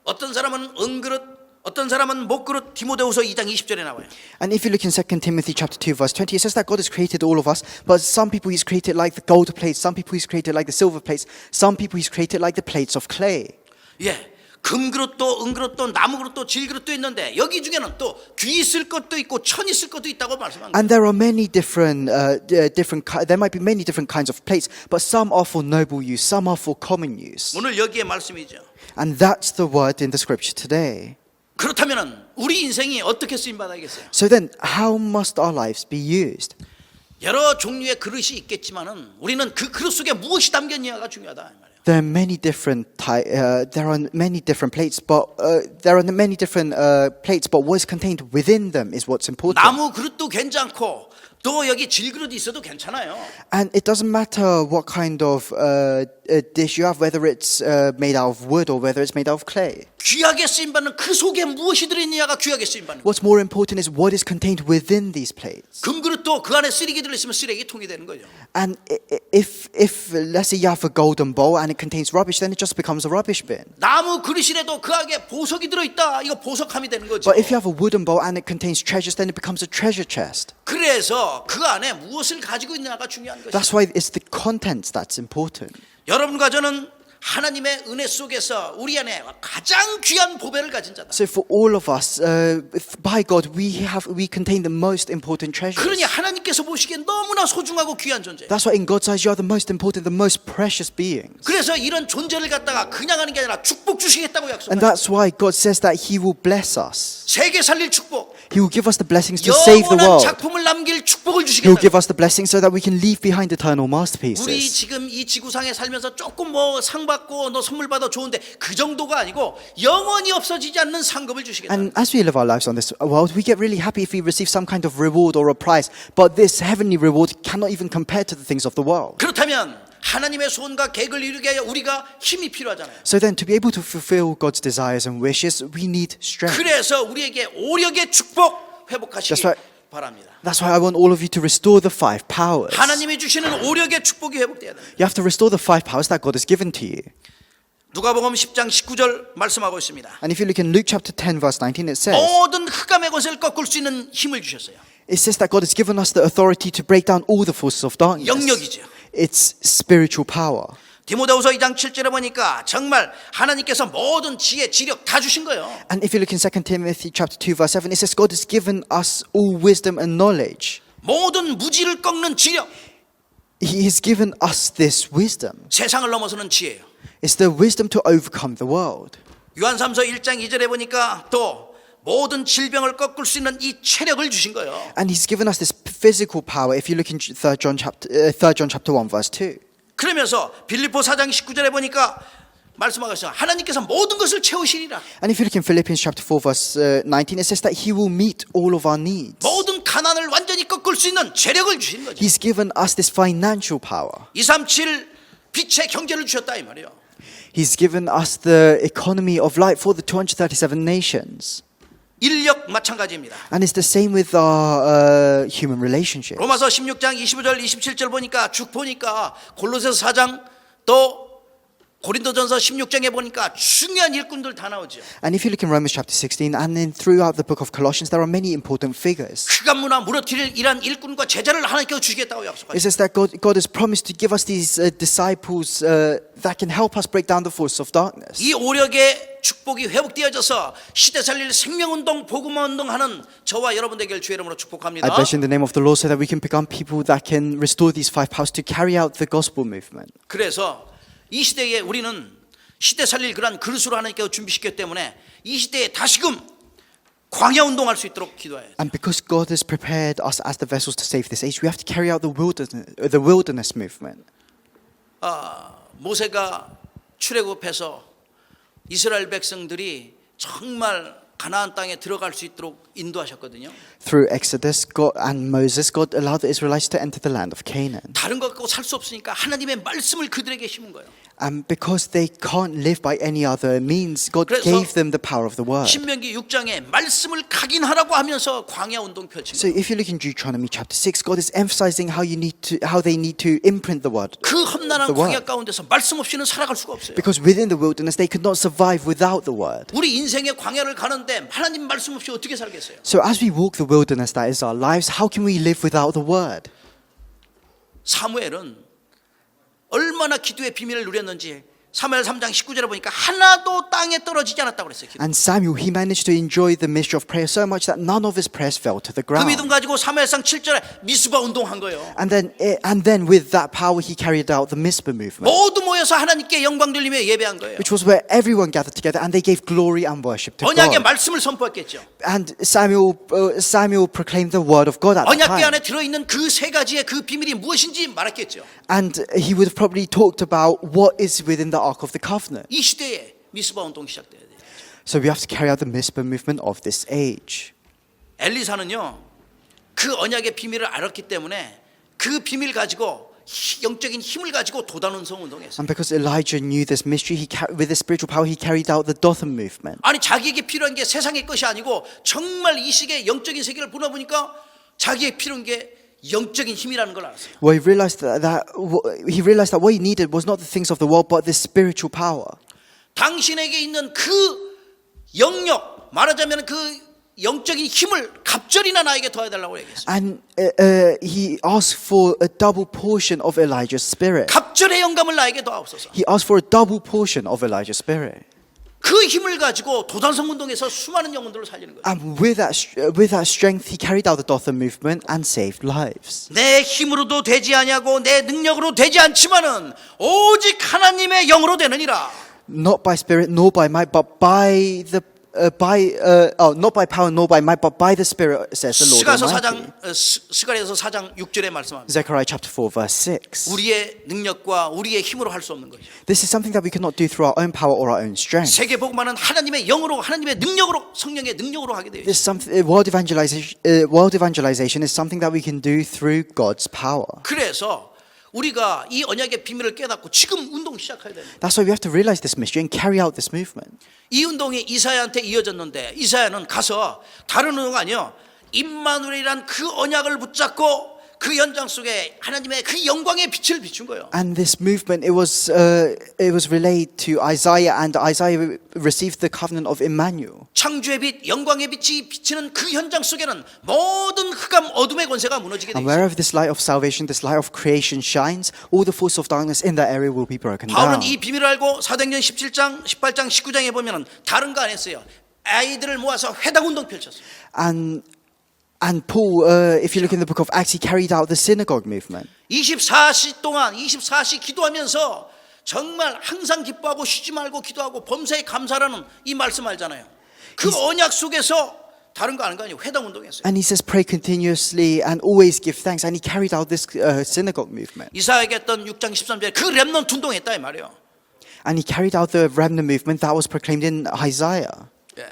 S1: 어떤 사람은 은그릇, 어떤 사람은 목그릇. 디모데후서 2장 20절에 나와요.
S2: And if you look in 2 Timothy chapter 2 verse 20, it says that God has created all of us, but some people He's created like the gold plates, some people He's created like the silver plates, some people He's created like the plates of clay.
S1: 예, 금그릇도 은그릇도 나무그릇도 질그릇도 있는데 여기 중에는 또 귀 있을 것도 있고 천 있을 것도 있다고 말씀한 거예요.
S2: And there are many different, there might be many different kinds of plates, but some are for noble use, some are for common use.
S1: 오늘 여기에 말씀이죠.
S2: And that's the word in the scripture today.
S1: 그렇다면은 우리 인생이 어떻게 쓰임 받아야겠어요?
S2: So then, how must our lives be used?
S1: 여러 종류의 그릇이 있겠지만은 우리는 그 그릇 속에 무엇이 담겼냐가 중요하다 이 말이에요.
S2: There are many different there are many different plates, but what is contained within them is what's important.
S1: 나무 그릇도 괜찮고 또 여기 질그릇이 있어도 괜찮아요.
S2: And it doesn't matter what kind of dish you have, whether it's made out of wood or whether it's made out of clay.
S1: 귀하게 쓰임 받는 그 속에 무엇이 들어있느냐가 귀하게 쓰임 받는 거예요.
S2: What's more important is what is contained within these plates.
S1: 금그릇도 그 안에 쓰레기 들어있으면 쓰레기통이 되는 거죠.
S2: And if let's say you have a golden bowl and it contains rubbish, then it just becomes a rubbish bin.
S1: 나무 그릇이라도 그 안에 보석이 들어있다. 이거 보석함이 되는 거죠.
S2: But if you have a wooden bowl and it contains treasures, then it becomes a treasure chest.
S1: 그래서 그 안에 무엇을 가지고 있느냐가 중요한 것이죠.
S2: That's why it's the contents that's important.
S1: 여러분과 저는 하나님의 은혜 속에서 우리 안에 가장 귀한 보배를 가진 자다.
S2: So for all of us, by God, we contain the most important treasures.
S1: 그러니 하나님께서 보시기엔 너무나 소중하고 귀한 존재.
S2: That's why in God's eyes, you are the most important, the most precious beings.
S1: 그래서 이런 존재를 갖다가 그냥 하는 게 아니라 축복 주시겠다고
S2: And
S1: 약속하셨어요.
S2: that's why God says that He will bless us.
S1: 세계 살릴 축복,
S2: He will give us the blessings to save the
S1: 영원한
S2: world.
S1: 작품을 남길 축복을
S2: He will give
S1: 주시겠다.
S2: us the blessings so that we can leave behind eternal
S1: 우리
S2: masterpieces.
S1: 지금 이 지구상에 살면서 조금 뭐 상 받고 너 선물 받아 좋은데 그 정도가 아니고 영원히 없어지지 않는 상급을 주시겠다.
S2: And as we live our lives on this world, we get really happy if we receive some kind of reward or a prize. But this heavenly reward cannot even compare to the things of the world.
S1: 그렇다면 하나님의 소원과 계획을 이루게 하여 우리가 힘이 필요하잖아요.
S2: So then, to be able to fulfill God's desires and wishes, we need strength.
S1: 그래서 우리에게 오력의 축복 회복하시기
S2: That's right.
S1: 바랍니다.
S2: That's why I want all of you to restore the 5 powers.
S1: 하나님이 주시는 오력의 축복이 회복돼야 됩니다.
S2: You have to restore the 5 powers that God has given to you.
S1: 누가복음 10장 19절 말씀하고 있습니다.
S2: And if you look in Luke chapter 10, verse 19, it says,
S1: 모든 흑암의 것을 꺾을 수 있는 힘을 주셨어요.
S2: it says that God has given us the authority to break down all the forces of darkness.
S1: 영역이죠.
S2: It's spiritual power.
S1: 디모데후서 2장 7절에 보니까 정말 하나님께서 모든 지혜, 지력 다 주신 거예요.
S2: And if you look in 2 Timothy chapter 2, verse 7, it says God has given us all wisdom and knowledge.
S1: 모든 무지를 꺾는 지력,
S2: He has given us this wisdom.
S1: 세상을 넘어서는 지혜예요.
S2: It's the wisdom to overcome the world.
S1: 요한삼서 1장 2절에 보니까 또 모든 질병을 꺾을 수 있는 이 체력을 주신 거예요.
S2: And He's given us this physical power. If you look in 3 John chapter 1 verse 2.
S1: 그러면서 빌립보 4장 19절에 보니까 말씀하셨어요. 하나님께서 모든 것을 채우시리라.
S2: And if you look in Philippians chapter 4 verse 19, it says that He will meet all of our needs.
S1: 모든 가난을 완전히 꺾을 수 있는 재력을 주신 거죠.
S2: He's given us this financial power.
S1: 237 빛의 경제를 주셨다 이 말이에요.
S2: He's given us the economy of light for the 237 nations.
S1: 인력 마찬가지입니다.
S2: And it's the same with our human relationships.
S1: 로마서 16장 25절 27절 보니까 쭉 보니까 골로새서 4장 또 고린도전서 16장에 보니까 중요한 일꾼들 다 나오죠.
S2: And if you look in Romans chapter 16 and then throughout the book of Colossians, there are many important figures.
S1: 흑암 문화 무너뜨릴 이란 일꾼과 제자를 하나님께서 주시겠다고 약속하셨어요.
S2: It says that God has promised to give us these disciples that can help us break down the force of darkness.
S1: 이 오력의 축복이 회복되어져서 시대 살릴 생명운동, 복음운동 하는 저와 여러분 되길 주의 이름으로 축복합니다.
S2: I bless you in the name of the Lord so that we can become people that can restore these 5 powers to carry out the gospel movement.
S1: 그래서 이 시대에 우리는 시대 살릴 그러한 그릇으로 하나님께서 준비시켰기 때문에 이 시대에 다시금 광야 운동할 수 있도록 기도해야 돼요.
S2: And because God has prepared us as the vessels to save this age, we have to carry out the wilderness movement.
S1: 모세가 출애굽해서 이스라엘 백성들이 정말 가나안 땅에 들어갈 수 있도록 인도하셨거든요.
S2: Through Exodus, God and Moses, God allowed the Israelites to enter the land of Canaan.
S1: 다른 것 갖고 살 수 없으니까 하나님의 말씀을 그들에게 심은 거예요.
S2: And because they can't live by any other means, God
S1: 그래서
S2: gave them the power of the word.
S1: 신명기 6장에 말씀을 각인하라고 하면서 광야 운동 펼친
S2: So
S1: 거예요.
S2: if you look in Deuteronomy chapter 6, God is emphasizing how they need to imprint the word.
S1: 그 험난한
S2: the word.
S1: 광야 가운데서 말씀 없이는 살아갈 수가 없어요.
S2: Because within the wilderness, they could not survive without the word.
S1: 우리 인생의 광야를 가는데 하나님 말씀 없이 어떻게 살겠어요?
S2: So as we walk the wilderness that is our lives, how can we live without the word?
S1: 사무엘은 얼마나 기도의 비밀을 누렸는지 사무엘 3장 19절에 보니까 하나도 땅에 떨어지지 않았다고 그랬어요. 기도.
S2: And Samuel, he managed to enjoy the mystery of prayer so much that none of his prayers fell to the
S1: 그
S2: ground.
S1: 믿음 가지고 사무엘상 7절에 미스바 운동한 거예요.
S2: And then with that power, he carried out the Mizpah movement,
S1: 모두 모여서 하나님께 영광 돌리며 예배한 거예요.
S2: which was where everyone gathered together and they gave glory and worship to
S1: 언약의
S2: God.
S1: 말씀을 선포했겠죠.
S2: And Samuel proclaimed the word of God at the
S1: 언약궤
S2: time.
S1: 안에 들어있는 그 세 가지의 그 비밀이 무엇인지 말했겠죠.
S2: And he would have probably talked about what is within the Ark of the Covenant.
S1: 이 시대에 미스바 운동 시작돼야 돼요.
S2: So we have to carry out the Mizpah movement of this age.
S1: 엘리사는요 그 언약의 비밀을 알았기 때문에 그 비밀 가지고 영적인 힘을 가지고 도단운송 운동했어요.
S2: And because Elijah knew this mystery, with the spiritual power, he carried out the Dothan movement.
S1: 아니 자기에게 필요한 게 세상의 것이 아니고 정말 이 시기에 영적인 세계를 보다 보니까 자기에게 필요한 게 영적인 힘이라는 걸 알았어요.
S2: Well, he realized that what he needed was not the things of the world, but the spiritual power.
S1: 당신에게 있는 그 영역, 말하자면 그 영적인 힘을 갑절이나 나에게 더해달라고 얘기했어요.
S2: And he asked for a double portion of Elijah's spirit.
S1: 갑절의 영감을 나에게 더하옵소서.
S2: He asked for a double portion of Elijah's spirit.
S1: 그 힘을 가지고 도단성 운동에서 수많은 영혼들을 살리는 거예요.
S2: And with that strength, he carried out the Dothan movement and saved lives.
S1: 내 힘으로도 되지 아니하고 내 능력으로 되지 않지만은 오직 하나님의 영으로 되느니라.
S2: Not by spirit nor by might, but by the not by power nor by might, but by the Spirit, says the Lord Almighty.
S1: 스가랴서 4장 6절에 말씀합니다.
S2: Zechariah chapter 4 verse 6.
S1: 우리의 능력과 우리의 힘으로 할 수 없는 거죠.
S2: This is something that we cannot do through our own power or our own strength.
S1: 세계 복음화는 하나님의 영으로, 하나님의 능력으로, 성령의 능력으로 하게 되어 있어요.
S2: This something world evangelization is something that we can do through God's power.
S1: 그래서 우리가 이 언약의 비밀을 깨닫고 지금 운동 시작해야 됩니다.
S2: That's why we have to realize this mystery and carry out this movement.
S1: 이 운동이 이사야한테 이어졌는데 이사야는 가서 다른 운동 아니요. 임마누엘이란 그 언약을 붙잡고 그 연장 속에 하나님의 그 영광의 빛을 비춘 거예요.
S2: And this movement, it was relayed to Isaiah, and Isaiah received the covenant of Emmanuel.
S1: 창조의 빛, 영광의 빛이 비치는 그 현장 속에는 모든 흑암 어둠의 권세가 무너지게 돼
S2: And
S1: 있어요.
S2: wherever this light of salvation, this light of creation shines, all the force of darkness in that area will be broken
S1: 바울은
S2: down.
S1: 이 비밀을 알고 사도행전 17장, 18장, 19장에 보면은 다른 거 안 했어요. 아이들을 모아서 회당 운동 펼쳤어요.
S2: And Paul, if you look in the book of Acts, he carried out the synagogue movement.
S1: 24시 동안 24시 기도하면서 정말 항상 기뻐하고 쉬지 말고 기도하고 범사에 감사라는 이 말씀 알잖아요. 그 언약 속에서 다른 거 아는 거 아니에요. 회당 운동했어요.
S2: And he says, pray continuously and always give thanks. And he carried out this synagogue movement.
S1: 이사야에게 했던 6장 13절에 그 렘넌트 운동했다 이 말이에요.
S2: And he carried out the remnant movement that was proclaimed in Isaiah.
S1: 예.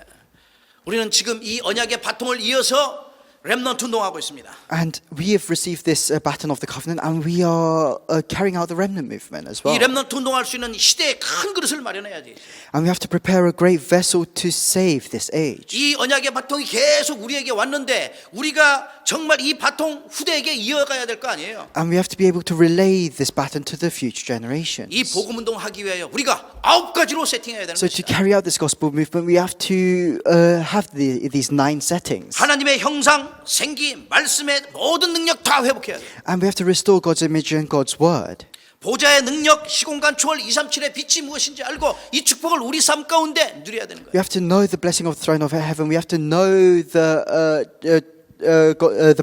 S1: 우리는 지금 이 언약의 바통을 이어서 렘넌트 운동하고 있습니다.
S2: And we have received this baton of the covenant, and we are carrying out the remnant movement as well.
S1: 이 렘넌트 운동할 수 있는 시대의 큰 그릇을 마련해야지.
S2: And we have to prepare a great vessel to save this age.
S1: 이 언약의 바통이 계속 우리에게 왔는데 우리가 정말 이 바통 후대에게 이어가야 될 거 아니에요.
S2: And we have to be able to relay this baton to the future generations.
S1: 이 복음 운동하기 위하여 우리가 9가지로 세팅해야 되는
S2: So to
S1: 것이다.
S2: carry out this gospel movement, we have to have these 9 settings.
S1: 하나님의 형상, 생기, 말씀의 모든 능력 다 회복해야 돼.
S2: And we have to restore God's image and God's word.
S1: 보좌의 능력, 시공간 초월 237의 빛이 무엇인지 알고 이 축복을 우리 삶 가운데 누려야 되는 거예요.
S2: We have to know the blessing of the throne of heaven. We have to know the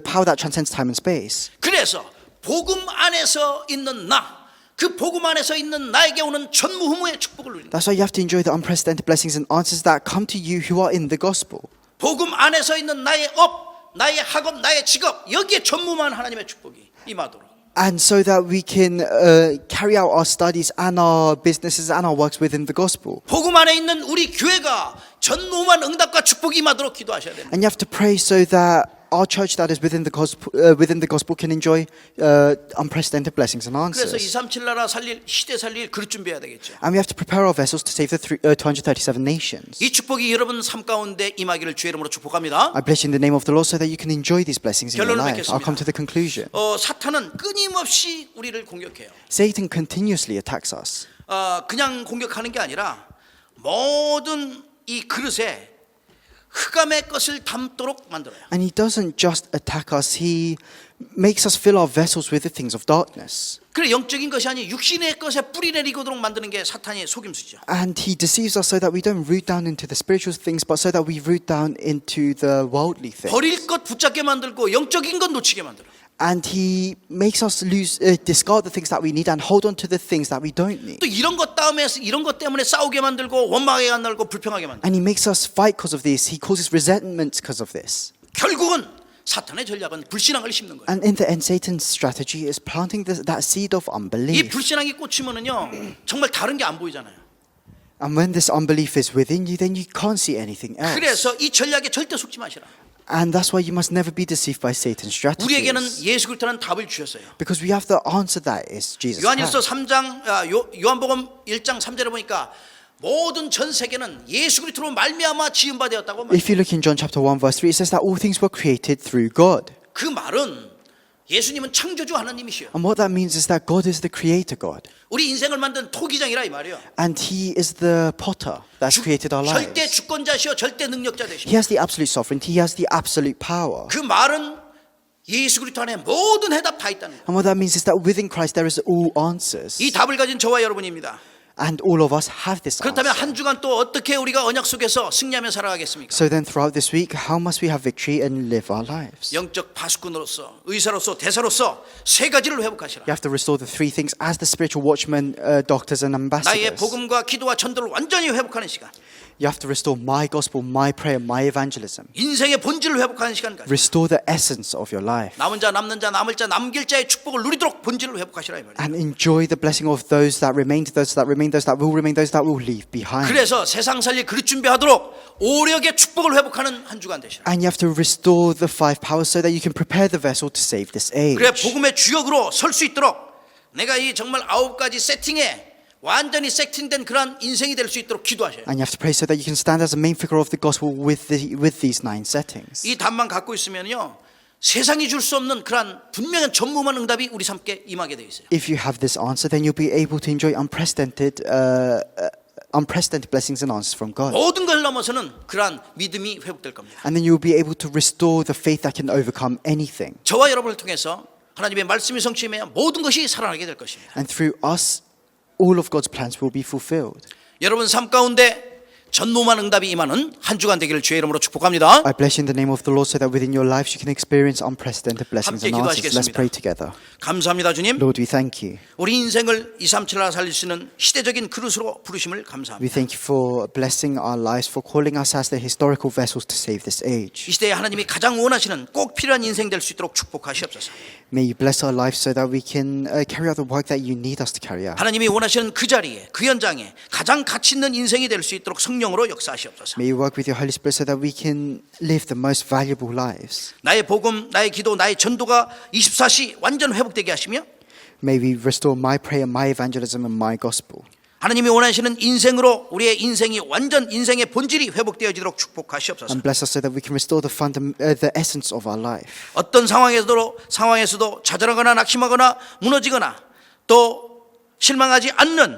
S2: power that transcends time and space.
S1: 그래서 복음 안에서 있는 그 복음 안에서 있는 나에게 오는 전무후무의 축복을 누리는 거예요.
S2: That's why you have to enjoy the unprecedented blessings and answers that come to you who are in the gospel.
S1: 복음 안에서 있는 나의 나의 학업, 나의 직업 여기에 전무한 하나님의 축복이 임하도록.
S2: And so that we can carry out our studies and our businesses and our works within the gospel.
S1: 복음 안에 있는 우리 교회가 전무한 응답과 축복이 임하도록 기도하셔야 됩니다.
S2: And you have to pray so that our church that is within the gospel can enjoy unprecedented blessings and
S1: 그래서
S2: answers.
S1: 237 나라 살릴 시대 살릴 그릇 준비해야 되겠죠.
S2: And we have to prepare our vessels to save the 237 nations.
S1: 이 축복이 여러분 삶 가운데 임하기를 주의 이름으로 축복합니다.
S2: I bless you in the name of the Lord so that you can enjoy these blessings in your
S1: 결론을
S2: life. I'll come to the conclusion.
S1: 사탄은 끊임없이 우리를 공격해요.
S2: Satan continuously attacks us.
S1: 그냥 공격하는 게 아니라 모든 이 그릇에 흑암의 것을 담도록 만들어요.
S2: And he doesn't just attack us, he makes us fill our vessels with the things of darkness.
S1: 그래 영적인 것이 아니 육신의 것에 뿌리 내리도록 만드는 게 사탄의 속임수죠.
S2: And he deceives us so that we don't root down into the spiritual things, but so that we root down into the worldly things.
S1: 버릴 것 붙잡게 만들고 영적인 것 놓치게 만들어.
S2: And he makes us discard the things that we need and hold on to the things that we don't need.
S1: 또 이런 것 때문에 싸우게 만들고 원망하게 만들고 불평하게 만들고.
S2: And he makes us fight because of this. He causes resentment because of this.
S1: 결국은 사탄의 전략은 불신앙을 심는 거예요.
S2: And in the end, Satan's strategy is planting that seed of
S1: 이
S2: unbelief.
S1: 불신앙이 꽂히면은요 정말 다른 게 안 보이잖아요.
S2: And when this unbelief is within you, then you can't see anything else.
S1: 그래서 이 전략에 절대 속지 마시라.
S2: And that's why you must never be deceived by Satan's
S1: 우리에게는
S2: strategies.
S1: 예수 그리스도는 답을 주셨어요.
S2: Because we have the answer that is Jesus
S1: 요한일서
S2: Christ.
S1: 3장 요한복음 1장 3절에 보니까 모든 전 세계는 예수 그리스도로 말미암아 지은 바 되었다고 말해요.
S2: If you look in John chapter 1 verse 3, it says that all things were created through God.
S1: 그 말은 예수님은 창조주 하나님이시요.
S2: And what that means is that God is the creator God.
S1: 우리 인생을 만든 토기장이라 이 말이에요.
S2: And he is the potter that's created our
S1: 절대
S2: lives.
S1: 주권자시요 절대 능력자 되시요.
S2: He has the absolute sovereignty. He has the absolute power.
S1: 그 말은 예수 그리스도 안에 모든 해답 다 있다는 거예요.
S2: And what that means is that within Christ there is all answers.
S1: 이 답을 가진 저와 여러분입니다.
S2: And all of us have this
S1: 그렇다면
S2: answer.
S1: 한 주간 또 어떻게 우리가 언약 속에서 승리하며 살아가겠습니까?
S2: So then throughout this week, how must we have victory and live our lives?
S1: 영적 파수꾼으로서 의사로서 대사로서 세 가지를 회복하시라.
S2: You have to restore the 3 things as the spiritual watchmen, doctors and
S1: 나의
S2: ambassadors.
S1: 복음과 기도와 전도를 완전히 회복하는 시간.
S2: You have to restore my gospel, my prayer, my evangelism.
S1: 인생의 본질을 회복하는 시간까지.
S2: Restore the essence of your life.
S1: 남은 자 남는 자 남을 자 남길 자의 축복을 누리도록 본질을 회복하시라 이 말이에요.
S2: And enjoy the blessing of those that remain, to those that remain, those that will remain, those that will leave behind.
S1: 그래서 세상 살릴 그릇 준비하도록 오력의 축복을 회복하는 한 주간 되시라.
S2: And you have to restore the 5 powers so that you can prepare the vessel to save this age.
S1: 그래 복음의 주역으로 설 수 있도록 내가 이 정말 9가지 세팅에 완전히 세팅된 그런 인생이 될 수 있도록 기도하셔요.
S2: And you have to pray so that you can stand as a main figure of the gospel with these 9 settings.
S1: 이 답만 갖고 있으면요 세상이 줄 수 없는 그런 분명한 전무한 응답이 우리 삶께 임하게 돼 있어요.
S2: If you have this answer, then you'll be able to enjoy unprecedented blessings and answers from God.
S1: 모든 걸 넘어서는 그러한 믿음이 회복될 겁니다.
S2: And then you'll be able to restore the faith that can overcome anything.
S1: 저와 여러분을 통해서 하나님의 말씀이 성취되면 모든 것이 살아나게 될 것입니다.
S2: And through us, all of God's plans will be fulfilled.
S1: 여러분 삶 가운데 전무한 응답이 임하는 한 주간 되기를 주의 이름으로 축복합니다.
S2: I bless you in the name of the Lord so that within your lives you can experience unprecedented blessings
S1: 함께
S2: and answers. Let's
S1: 기도하시겠습니다.
S2: pray together.
S1: 감사합니다, 주님.
S2: Lord, we thank you.
S1: 우리 인생을 237라 살릴 수 있는 시대적인 그릇으로 부르심을 감사합니다.
S2: We thank you for blessing our lives, for calling us as the historical vessels to save this age.
S1: 이 시대에 하나님이 가장 원하시는 꼭 필요한 인생 될 수 있도록 축복하시옵소서.
S2: May you bless our lives so that we can carry out the work that you need us to carry out.
S1: 하나님이 원하시는 그 자리에 그 현장에 가장 가치 있는 인생이 될 수 있도록 성령으로 역사하시옵소서.
S2: May you work with your Holy Spirit so that we can live the most valuable lives.
S1: 나의 복음, 나의 기도, 나의 전도가 24시 완전 회복되게 하시며
S2: May we restore my prayer, my evangelism, and my gospel.
S1: 하나님이 원하시는 인생으로 우리의 인생이 완전 인생의 본질이 회복되어지도록 축복하시옵소서.
S2: And bless us so that we can restore the essence of our life.
S1: 어떤 상황에서도 좌절하거나 낙심하거나 무너지거나 또 실망하지 않는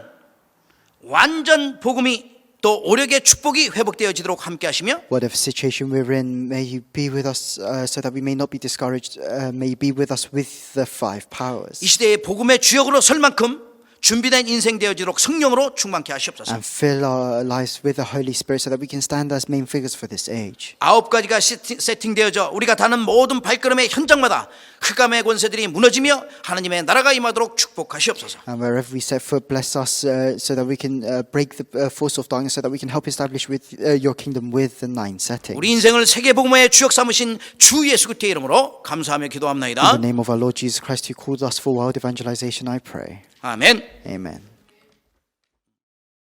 S1: 완전 복음이 또 오력의 축복이 회복되어지도록 함께 하시며
S2: Whatever situation we're in, may you be with us so that we may not be discouraged. May you be with us with the five powers.
S1: 이 시대의 복음의 주역으로 설 만큼 준비된 인생 되어지도록 성령으로 충만케 하시옵소서.
S2: And fill our lives with the Holy Spirit so that we can stand as main figures for this age.
S1: 9가지가 세팅되어져 우리가 닿는 모든 발걸음의 현장마다 흑암의 권세들이 무너지며 하나님의 나라가 임하도록 축복하시옵소서.
S2: And wherever we set foot, bless us so that we can break the force of darkness, so that we can help establish with your kingdom with the 9 settings.
S1: 우리 인생을 세계 복음의 주역 삼으신 주 예수 그리스도의 이름으로 감사하며
S2: In
S1: 기도합나이다.
S2: the name of our Lord Jesus Christ, who called us for world evangelization, I pray.
S1: 아멘.
S2: Amen.